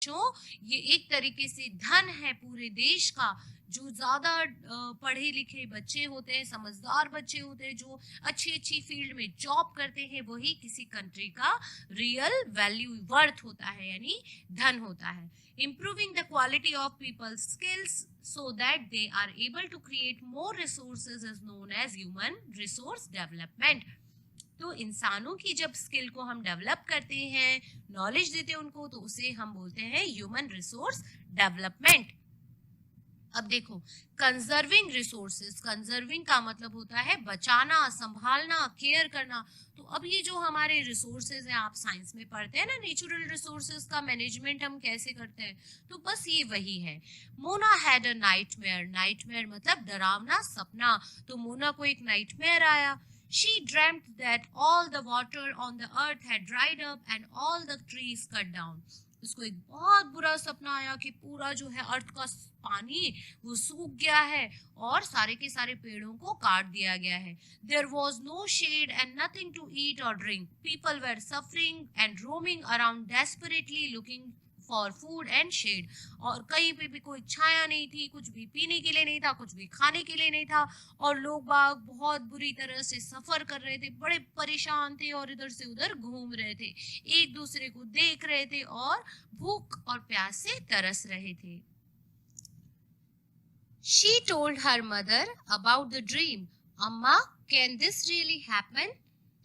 बच्चों, ये एक तरीके से धन है पूरे देश का। जो ज्यादा पढ़े लिखे बच्चे होते हैं, समझदार बच्चे होते हैं, जो अच्छी अच्छी फील्ड में जॉब करते हैं, वही किसी कंट्री का रियल वैल्यू वर्थ होता है, यानी धन होता है। Improving the quality of people's skills so that they are able to create more resources is known as human resource development। तो इंसानों की जब स्किल को हम डेवलप करते हैं, नॉलेज देते हैं उनको, तो उसे हम बोलते हैं ह्यूमन रिसोर्स डेवलपमेंट। अब देखो, कंजर्विंग रिसोर्सेज, कंजर्विंग का मतलब होता है बचाना, संभालना, केयर करना। तो अब ये जो हमारे रिसोर्सेज हैं, आप साइंस में पढ़ते हैं ना, नेचुरल रिसोर्सेज का मैनेजमेंट हम कैसे करते हैं, तो बस ये वही है। Mona had a nightmare, nightmare मतलब डरावना सपना। तो मोना को एक नाइटमेयर आया। She dreamt that all the water on the earth had dried up and all the trees cut down। उसको एक बहुत बुरा सपना आया कि पूरा जो है अर्थ का पानी वो सूख गया है और सारे के सारे पेड़ों को काट दिया गया है। There was no shade and nothing to eat or drink। People were suffering and roaming around desperately looking for food and shed. और कहीं पे भी कोई छाया नहीं थी, कुछ भी पीने के लिए नहीं था, कुछ भी खाने के लिए नहीं था, और लोग बाग बहुत बुरी तरह से सफर कर रहे थे, बड़े परेशान थे और इधर से उधर घूम रहे थे, एक दूसरे को देख रहे थे और भूख और प्यास से तरस रहे थे। She told her mother about the dream। Amma, can this really happen?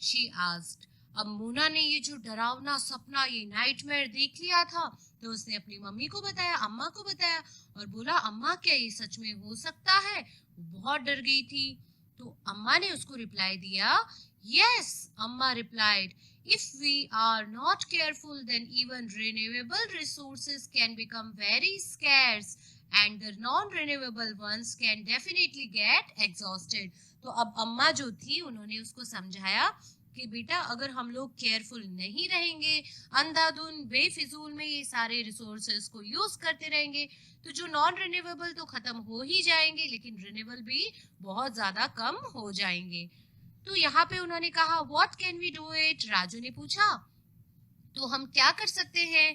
She asked। अब मोना ने ये जो डरावना सपना, ये नाइटमेयर देख लिया था, तो उसने अपनी मम्मी को बताया, अम्मा को बताया, और बोला अम्मा क्या ये सच में हो सकता है? वो बहुत डर गई थी। तो अम्मा ने उसको रिप्लाई दिया, यस, अम्मा replied, if we are not careful then even renewable resources can become very scarce and the non-renewable ones can definitely get exhausted। तो अब अम्मा जो थी, उन्होंने उसको समझाया कि बेटा, अगर हम लोग केयरफुल नहीं रहेंगे, अंधाधुन बेफिजूल में ये सारे रिसोर्सेज को यूज करते रहेंगे, तो जो नॉन रिन्यूएबल तो खत्म हो ही जाएंगे, लेकिन रिन्यूएबल भी बहुत ज्यादा कम हो जाएंगे। तो यहाँ पे उन्होंने कहा, what can we do it? Raju ने पूछा, तो हम क्या कर सकते हैं?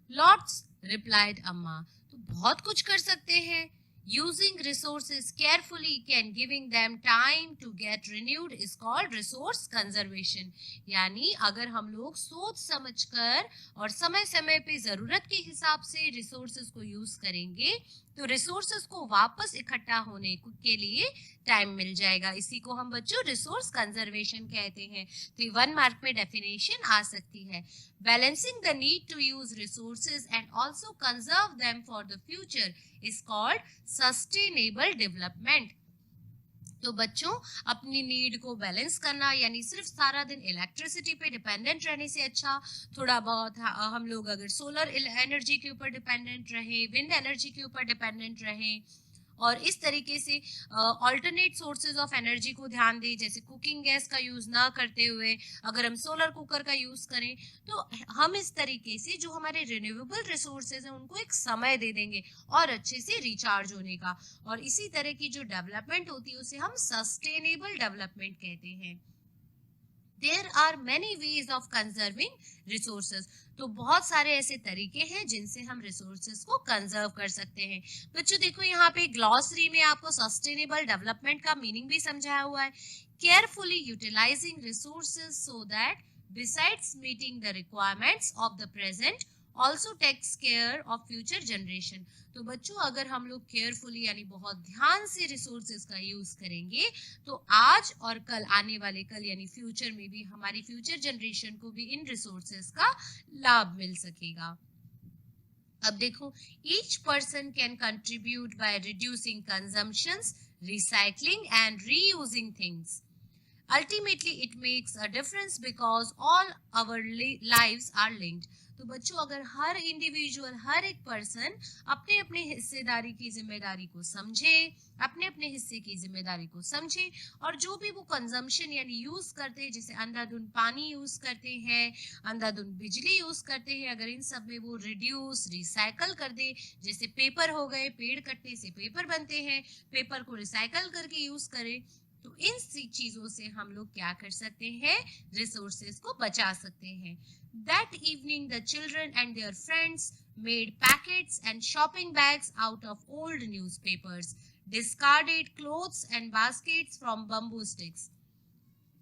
लॉट्स, रिप्लाइड अम्मा। तो बहुत कुछ कर सकते हैं। Using resources carefully can giving them time to get renewed is called resource conservation। यानी अगर हम लोग सोच समझकर और समय समय पे जरूरत के हिसाब से रिसोर्सेज को यूज करेंगे, तो रिसोर्सेज को वापस इकट्ठा होने के लिए टाइम मिल जाएगा। इसी को हम बच्चों रिसोर्स कंजर्वेशन कहते हैं। तो 1 मार्क में डेफिनेशन आ सकती है। Balancing the need to use resources and also conserve them for the future is called sustainable development. तो बच्चों, अपनी नीड को बैलेंस करना, यानी सिर्फ सारा दिन इलेक्ट्रिसिटी पे डिपेंडेंट रहने से अच्छा, थोड़ा बहुत हम लोग अगर सोलर एनर्जी के ऊपर डिपेंडेंट रहे, विंड एनर्जी के ऊपर डिपेंडेंट रहे, और इस तरीके से ऑल्टरनेट सोर्सेज ऑफ एनर्जी को ध्यान दें, जैसे कुकिंग गैस का यूज ना करते हुए अगर हम सोलर कुकर का यूज करें, तो हम इस तरीके से जो हमारे रिन्यूएबल रिसोर्सेज हैं उनको एक समय दे देंगे और अच्छे से रिचार्ज होने का। और इसी तरह की जो डेवलपमेंट होती है उसे हम सस्टेनेबल डेवलपमेंट कहते हैं। There are many ways of conserving resources। तो बहुत सारे ऐसे तरीके हैं जिनसे हम रिसोर्सेज को कंजर्व कर सकते हैं। बच्चों देखो, यहाँ पे ग्लॉसरी में आपको सस्टेनेबल डेवलपमेंट का मीनिंग भी समझाया हुआ है। Carefully utilizing resources so that besides meeting the requirements of the present also takes care of future generation. तो बच्चों, अगर हम लोग केयरफुली यानी बहुत ध्यान से रिसोर्सेज का यूज करेंगे, तो आज और कल, आने वाले कल यानी फ्यूचर में भी हमारी फ्यूचर जनरेशन को भी इन रिसोर्सेज का लाभ मिल सकेगा। अब देखो, each person can contribute by reducing consumptions, recycling and reusing things. Ultimately, it makes a difference because all our lives are linked। तो बच्चों, अगर हर इंडिविजुअल, हर एक पर्सन अपने अपने हिस्सेदारी की जिम्मेदारी को समझे, अपने अपने हिस्से की जिम्मेदारी को समझे, और जो भी वो कंजम्पशन यानी यूज करते हैं, जैसे अंधाधुन पानी यूज करते हैं, अंधाधुन बिजली यूज करते हैं, अगर इन सब में वो रिड्यूस, रिसाइकल कर दे, जैसे पेपर हो गए, पेड़ कटने से पेपर बनते हैं, पेपर को रिसाइकल करके यूज करें, तो इन चीजों से हम लोग क्या कर सकते हैं? रिसोर्सेज को बचा सकते हैं। That evening the children and their friends made packets and shopping bags out of old newspapers, discarded clothes and baskets from bamboo sticks.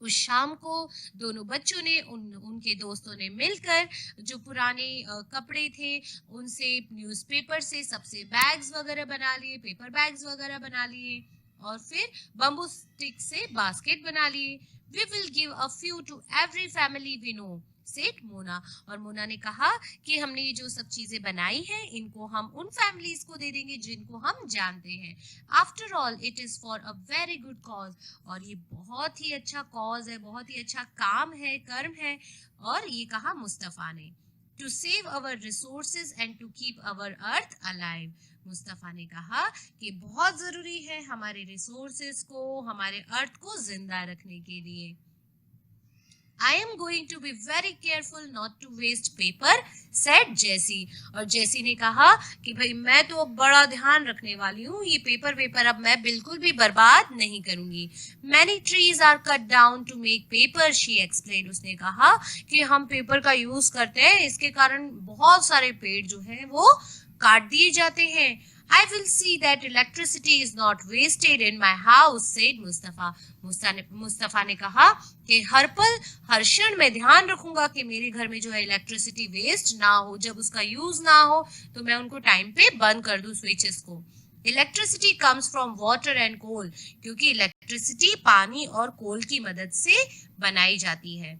उस शाम को दोनों बच्चों ने उनके दोस्तों ने मिलकर जो पुराने कपड़े थे उनसे न्यूज़पेपर से सबसे बैग्स वगैरह बना लिए, पेपर बैग्स वगैरह बना लिए और फिर बम्बू स्टिक से बास्केट बना लिए. We will give a few to every family we know, said Mona. और मोना ने कहा कि हमने ये जो सब चीजें बनाई हैं इनको हम उन फैमिलीज को दे देंगे जिनको हम जानते हैं. After all it is for a very good cause. और ये बहुत ही अच्छा कॉज है, बहुत ही अच्छा काम है, कर्म है. और ये कहा मुस्तफा ने. To save our resources and to keep our earth alive. Mustafa ने कहा कि बहुत जरूरी है हमारे रिसोर्सेज को, हमारे अर्थ को जिंदा रखने के लिए. I am going to be very careful not to waste paper, said Jessie. और जेसी ने कहा कि भाई मैं तो बड़ा ध्यान रखने वाली हूँ, ये पेपर अब मैं बिल्कुल भी बर्बाद नहीं करूंगी. Many trees are cut down to make paper, she explained. उसने कहा कि हम पेपर का यूज करते हैं, इसके कारण बहुत सारे पेड़ जो हैं वो काट दिए जाते हैं. I will see that electricity is not wasted in my house, said Mustafa. Mustafa ने कहा कि हर पल हर क्षण मैं ध्यान रखूंगा कि मेरे घर में जो है इलेक्ट्रिसिटी वेस्ट ना हो. जब उसका यूज ना हो तो मैं उनको टाइम पे बंद कर दूं स्विचेस को. Electricity comes from water and coal, क्योंकि इलेक्ट्रिसिटी पानी और कोल की मदद से बनाई जाती है.